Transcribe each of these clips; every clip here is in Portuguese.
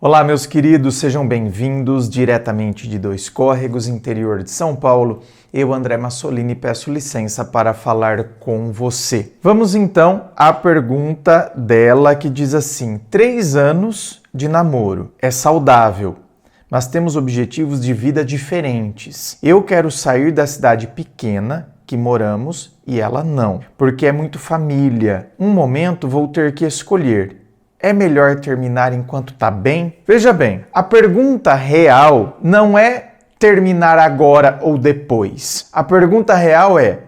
Olá, meus queridos, sejam bem-vindos diretamente de Dois Córregos, interior de São Paulo. Eu, André Massolini, peço licença para falar com você. Vamos então à pergunta dela que diz assim: 3 anos de namoro é saudável, mas temos objetivos de vida diferentes. Eu quero sair da cidade pequena que moramos e ela não, porque é muito família. Um momento vou ter que escolher. É melhor terminar enquanto tá bem? Veja bem, a pergunta real não é terminar agora ou depois. A pergunta real é: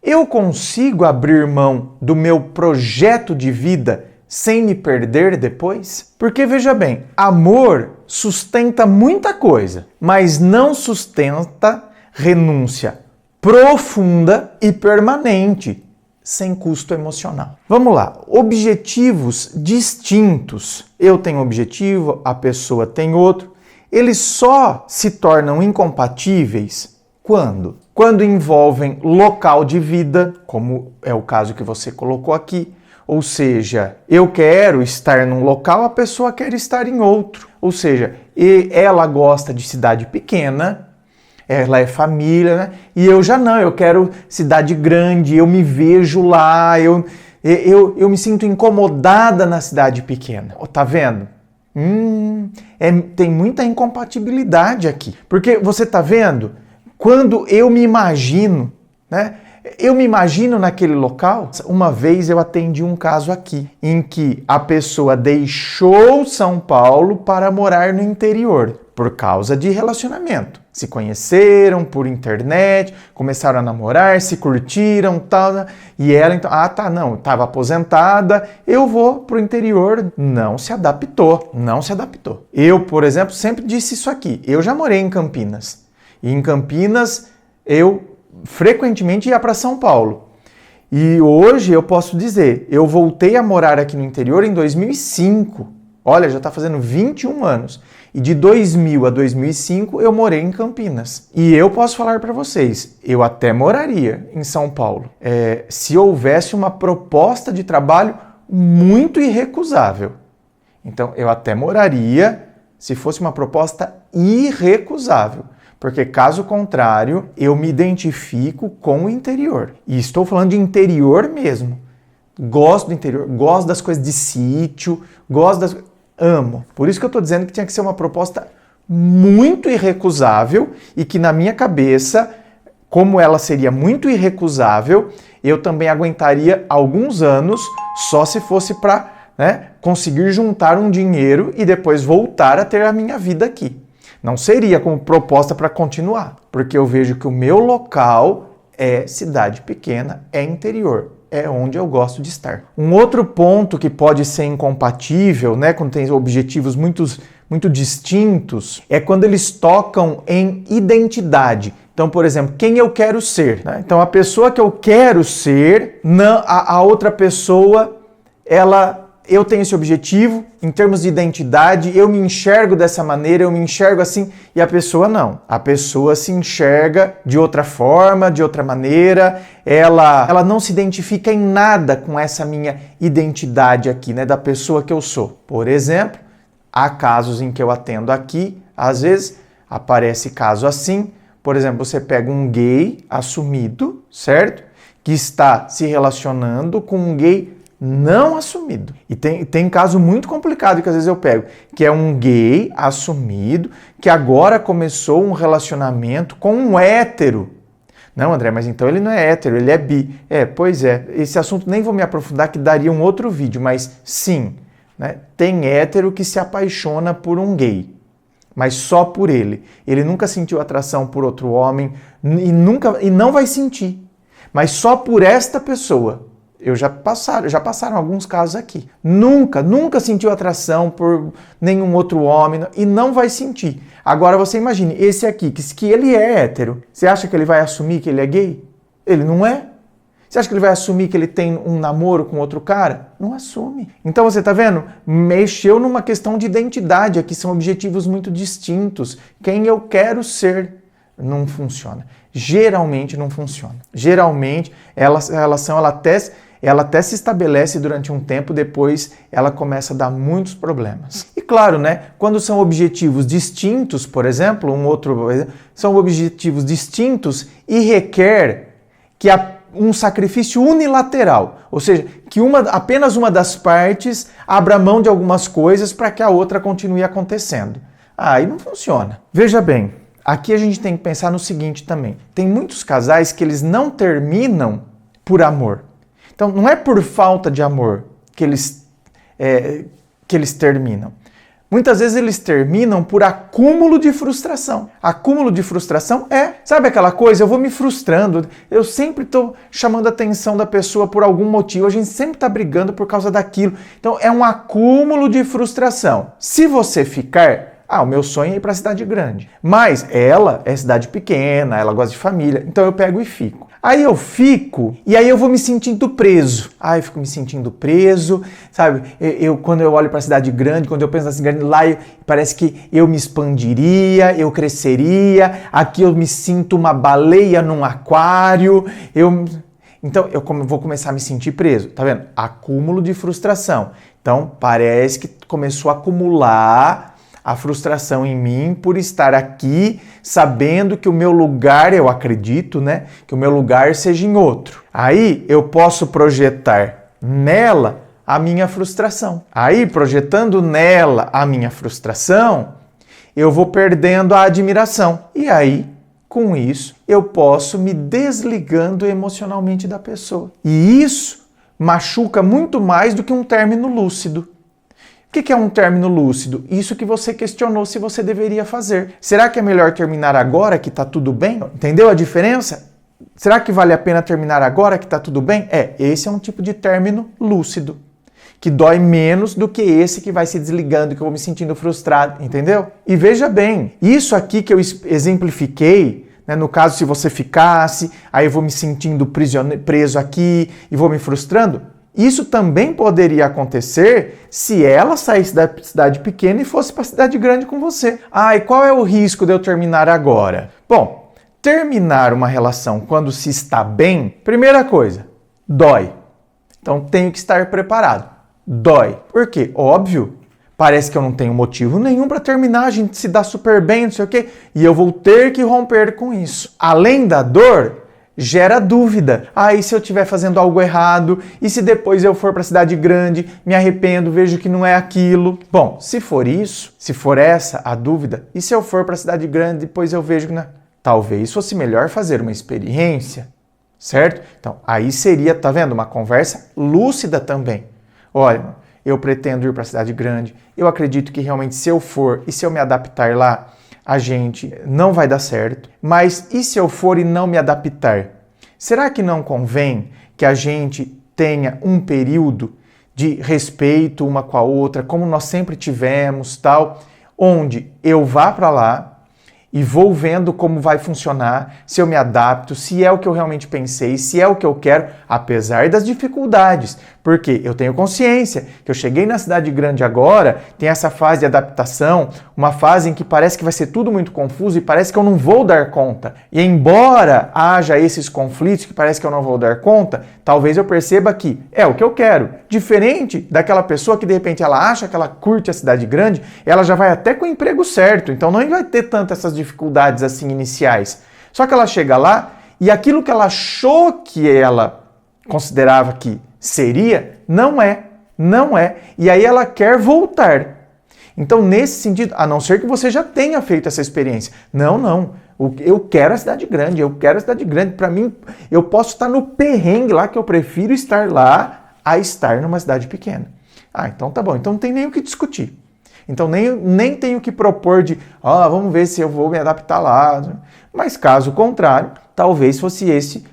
eu consigo abrir mão do meu projeto de vida sem me perder depois? Porque veja bem, amor sustenta muita coisa, mas não sustenta renúncia profunda e permanente, sem custo emocional. Vamos lá, objetivos distintos. Eu tenho um objetivo, a pessoa tem outro. Eles só se tornam incompatíveis quando? Quando envolvem local de vida, como é o caso que você colocou aqui. Ou seja, eu quero estar num local, a pessoa quer estar em outro. Ou seja, ela gosta de cidade pequena, ela é família, né? E eu já não, eu quero cidade grande, eu me vejo lá, eu me sinto incomodada na cidade pequena. Tá vendo? Tem muita incompatibilidade aqui. Porque você tá vendo? Quando eu me imagino, né? Eu me imagino naquele local. Uma vez eu atendi um caso aqui, em que a pessoa deixou São Paulo para morar no interior, por causa de relacionamento. Se conheceram por internet, começaram a namorar, se curtiram, tal. E ela então, estava aposentada, eu vou pro interior. Não se adaptou. Eu, por exemplo, sempre disse isso aqui. Eu já morei em Campinas. E em Campinas, eu frequentemente ia para São Paulo. E hoje eu posso dizer, eu voltei a morar aqui no interior em 2005. Olha, já está fazendo 21 anos. E de 2000 a 2005 eu morei em Campinas. E eu posso falar para vocês, eu até moraria em São Paulo, se houvesse uma proposta de trabalho muito irrecusável. Então eu até moraria se fosse uma proposta irrecusável. Porque caso contrário, eu me identifico com o interior. E estou falando de interior mesmo. Gosto do interior, gosto das coisas de sítio, amo. Por isso que eu estou dizendo que tinha que ser uma proposta muito irrecusável e que na minha cabeça, como ela seria muito irrecusável, eu também aguentaria alguns anos só se fosse para, conseguir juntar um dinheiro e depois voltar a ter a minha vida aqui. Não seria como proposta para continuar, porque eu vejo que o meu local é cidade pequena, é interior. É onde eu gosto de estar. Um outro ponto que pode ser incompatível, quando tem objetivos muito distintos, é quando eles tocam em identidade. Então, por exemplo, quem eu quero ser. Então, a pessoa que eu quero ser, a outra pessoa, eu tenho esse objetivo, em termos de identidade, eu me enxergo dessa maneira, eu me enxergo assim, e a pessoa não. A pessoa se enxerga de outra forma, de outra maneira, ela não se identifica em nada com essa minha identidade aqui, da pessoa que eu sou. Por exemplo, há casos em que eu atendo aqui, às vezes aparece caso assim, por exemplo, você pega um gay assumido, certo? Que está se relacionando com um gay não assumido. E tem caso muito complicado que às vezes eu pego, que é um gay assumido, que agora começou um relacionamento com um hétero. Não, André, mas então ele não é hétero, ele é bi. Pois é, esse assunto nem vou me aprofundar, que daria um outro vídeo, mas sim, tem hétero que se apaixona por um gay, mas só por ele. Ele nunca sentiu atração por outro homem e não vai sentir, mas só por esta pessoa. Já passaram alguns casos aqui. Nunca sentiu atração por nenhum outro homem e não vai sentir. Agora você imagine, esse aqui, que ele é hétero, você acha que ele vai assumir que ele é gay? Ele não é. Você acha que ele vai assumir que ele tem um namoro com outro cara? Não assume. Então você tá vendo? Mexeu numa questão de identidade aqui, são objetivos muito distintos. Quem eu quero ser não funciona. Geralmente não funciona. Geralmente a relação ela até ela até se estabelece durante um tempo, depois ela começa a dar muitos problemas. E claro, né, quando são objetivos distintos, por exemplo, são objetivos distintos e requer que um sacrifício unilateral, ou seja, que apenas uma das partes abra mão de algumas coisas para que a outra continue acontecendo. Aí não funciona. Veja bem, aqui a gente tem que pensar no seguinte também. Tem muitos casais que eles não terminam por amor. Então, não é por falta de amor que eles terminam. Muitas vezes eles terminam por acúmulo de frustração. Acúmulo de frustração sabe aquela coisa? Eu vou me frustrando, eu sempre estou chamando a atenção da pessoa por algum motivo, a gente sempre está brigando por causa daquilo. Então, é um acúmulo de frustração. Se você ficar... o meu sonho é ir para a cidade grande. Mas ela é cidade pequena, ela gosta de família, então eu pego e fico. Aí eu fico e aí eu vou me sentindo preso. Eu fico me sentindo preso, sabe? Quando eu olho para a cidade grande, quando eu penso na cidade grande, lá parece que eu me expandiria, eu cresceria, aqui eu me sinto uma baleia num aquário, Então eu vou começar a me sentir preso, tá vendo? Acúmulo de frustração. Então parece que começou a acumular a frustração em mim por estar aqui sabendo que o meu lugar, eu acredito, né? Que o meu lugar seja em outro. Aí eu posso projetar nela a minha frustração. Aí, projetando nela a minha frustração, eu vou perdendo a admiração. E aí, com isso, eu posso me desligando emocionalmente da pessoa. E isso machuca muito mais do que um término lúcido. O que é um término lúcido? Isso que você questionou se você deveria fazer. Será que é melhor terminar agora que está tudo bem? Entendeu a diferença? Será que vale a pena terminar agora que está tudo bem? Esse é um tipo de término lúcido, que dói menos do que esse que vai se desligando, que eu vou me sentindo frustrado, entendeu? E veja bem, isso aqui que eu exemplifiquei, né, no caso se você ficasse, aí eu vou me sentindo preso aqui e vou me frustrando, isso também poderia acontecer se ela saísse da cidade pequena e fosse para a cidade grande com você. E qual é o risco de eu terminar agora? Bom, terminar uma relação quando se está bem, primeira coisa, dói. Então tenho que estar preparado. Dói. Por quê? Óbvio, parece que eu não tenho motivo nenhum para terminar, a gente se dá super bem, não sei o quê, e eu vou ter que romper com isso. Além da dor, gera dúvida. E se eu estiver fazendo algo errado? E se depois eu for para a cidade grande, me arrependo, vejo que não é aquilo? Bom, se for isso, se for essa a dúvida, e se eu for para a cidade grande, depois eu vejo que não é? Talvez fosse melhor fazer uma experiência, certo? Então, aí seria, tá vendo, uma conversa lúcida também. Olha, eu pretendo ir para a cidade grande, eu acredito que realmente se eu for e se eu me adaptar lá, a gente não vai dar certo, mas e se eu for e não me adaptar? Será que não convém que a gente tenha um período de respeito uma com a outra, como nós sempre tivemos, tal, onde eu vá para lá e vou vendo como vai funcionar, se eu me adapto, se é o que eu realmente pensei, se é o que eu quero, apesar das dificuldades. Porque eu tenho consciência que eu cheguei na cidade grande agora, tem essa fase de adaptação, uma fase em que parece que vai ser tudo muito confuso e parece que eu não vou dar conta. E embora haja esses conflitos que parece que eu não vou dar conta, talvez eu perceba que é o que eu quero. Diferente daquela pessoa que de repente ela acha que ela curte a cidade grande, ela já vai até com o emprego certo, então não vai ter tanto essas dificuldades assim iniciais. Só que ela chega lá e aquilo que ela achou que ela considerava que seria, não é. E aí ela quer voltar. Então, nesse sentido, a não ser que você já tenha feito essa experiência. Não. Eu quero a cidade grande, Para mim, eu posso estar no perrengue lá, que eu prefiro estar lá a estar numa cidade pequena. Então tá bom. Então não tem nem o que discutir. Então nem tenho que propor de, vamos ver se eu vou me adaptar lá. Mas caso contrário, talvez fosse esse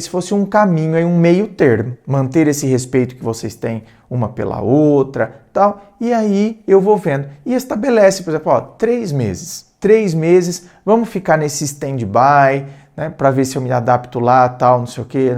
fosse um caminho, um meio termo. Manter esse respeito que vocês têm uma pela outra, tal. E aí eu vou vendo. E estabelece, por exemplo, 3 meses. 3 meses, vamos ficar nesse stand-by, né, para ver se eu me adapto lá, tal, não sei o quê,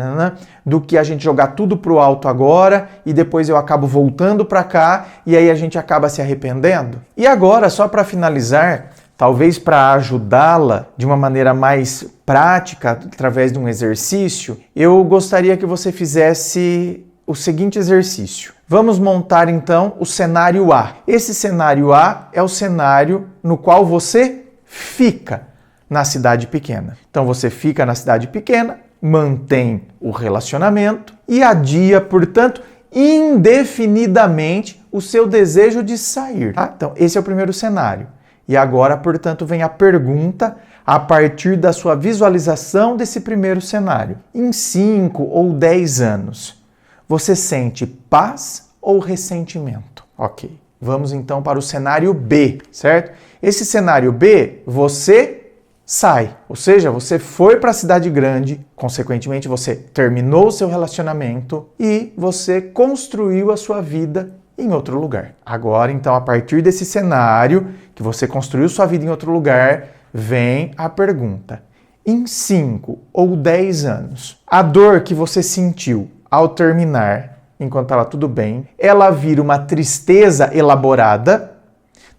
do que a gente jogar tudo pro alto agora e depois eu acabo voltando para cá e aí a gente acaba se arrependendo. E agora, só para finalizar, talvez para ajudá-la de uma maneira mais prática, através de um exercício, eu gostaria que você fizesse o seguinte exercício. Vamos montar então o cenário A. Esse cenário A é o cenário no qual você fica na cidade pequena. Então você fica na cidade pequena, mantém o relacionamento e adia, portanto, indefinidamente o seu desejo de sair. Tá? Então esse é o primeiro cenário. E agora, portanto, vem a pergunta a partir da sua visualização desse primeiro cenário. Em 5 ou 10 anos, você sente paz ou ressentimento? Ok. Vamos então para o cenário B, certo? Esse cenário B, você sai. Ou seja, você foi para a cidade grande, consequentemente você terminou o seu relacionamento e você construiu a sua vida em outro lugar. Agora, então, a partir desse cenário, que você construiu sua vida em outro lugar, vem a pergunta. Em 5 ou 10 anos, a dor que você sentiu ao terminar, enquanto estava tudo bem, ela vira uma tristeza elaborada.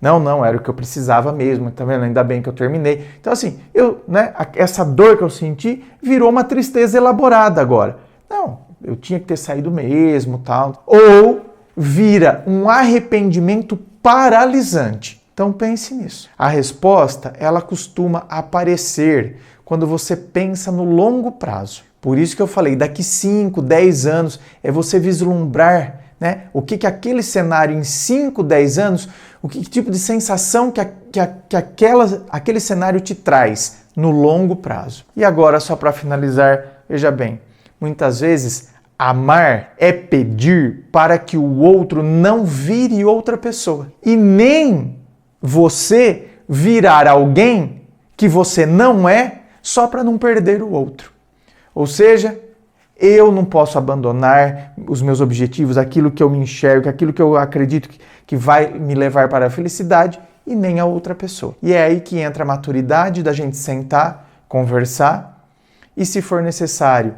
Não, era o que eu precisava mesmo, tá vendo? Ainda bem que eu terminei. Então, assim, essa dor que eu senti virou uma tristeza elaborada agora. Não, eu tinha que ter saído mesmo, tal. Ou vira um arrependimento paralisante. Então pense nisso. A resposta, ela costuma aparecer quando você pensa no longo prazo. Por isso que eu falei, daqui 5, 10 anos, é você vislumbrar, né, o que aquele cenário em 5, 10 anos, o que tipo de sensação que aquele cenário te traz no longo prazo. E agora, só para finalizar, veja bem, muitas vezes amar é pedir para que o outro não vire outra pessoa. E nem você virar alguém que você não é só para não perder o outro. Ou seja, eu não posso abandonar os meus objetivos, aquilo que eu me enxergo, aquilo que eu acredito que vai me levar para a felicidade e nem a outra pessoa. E é aí que entra a maturidade da gente sentar, conversar e, se for necessário,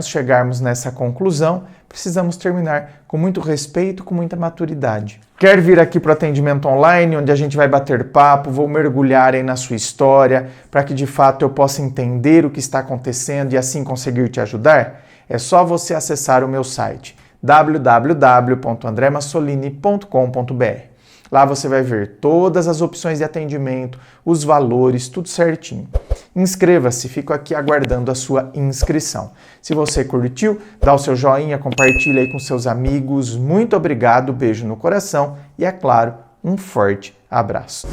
chegarmos nessa conclusão, precisamos terminar com muito respeito, com muita maturidade. Quer vir aqui para o atendimento online, onde a gente vai bater papo, vou mergulhar aí na sua história, para que de fato eu possa entender o que está acontecendo e assim conseguir te ajudar? É só você acessar o meu site www.andremassolini.com.br. Lá você vai ver todas as opções de atendimento, os valores, tudo certinho. Inscreva-se, fico aqui aguardando a sua inscrição. Se você curtiu, dá o seu joinha, compartilha aí com seus amigos. Muito obrigado, beijo no coração e, é claro, um forte abraço.